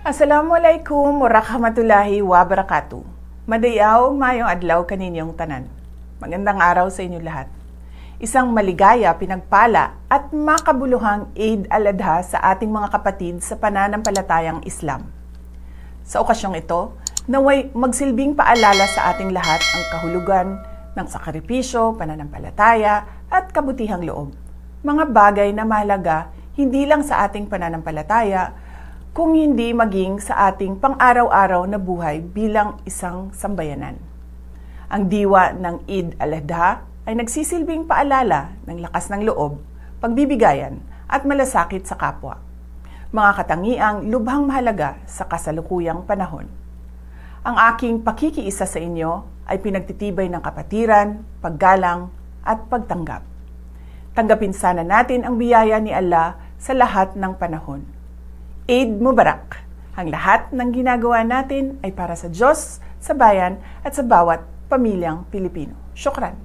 Assalamualaikum warahmatullahi wabarakatuh. Madayaw mayong adlaw kaninyong tanan. Magandang araw sa inyo lahat. Isang maligaya, pinagpala at makabuluhang Eid al-Adha sa ating mga kapatid sa pananampalatayang Islam. Sa okasyong ito, naway magsilbing paalala sa ating lahat ang kahulugan ng sakripisyo, pananampalataya at kabutihang loob. Mga bagay na mahalaga hindi lang sa ating pananampalataya, kung hindi maging sa ating pang-araw-araw na buhay bilang isang sambayanan. Ang diwa ng Eid al-Adha ay nagsisilbing paalala ng lakas ng loob, pagbibigayan at malasakit sa kapwa. Mga katangiang lubhang mahalaga sa kasalukuyang panahon. Ang aking pakikiisa sa inyo ay pinagtitibay ng kapatiran, paggalang at pagtanggap. Tanggapin sana natin ang biyaya ni Allah sa lahat ng panahon. Eid Mubarak! Ang lahat ng ginagawa natin ay para sa Diyos, sa bayan at sa bawat pamilyang Pilipino. Syukran!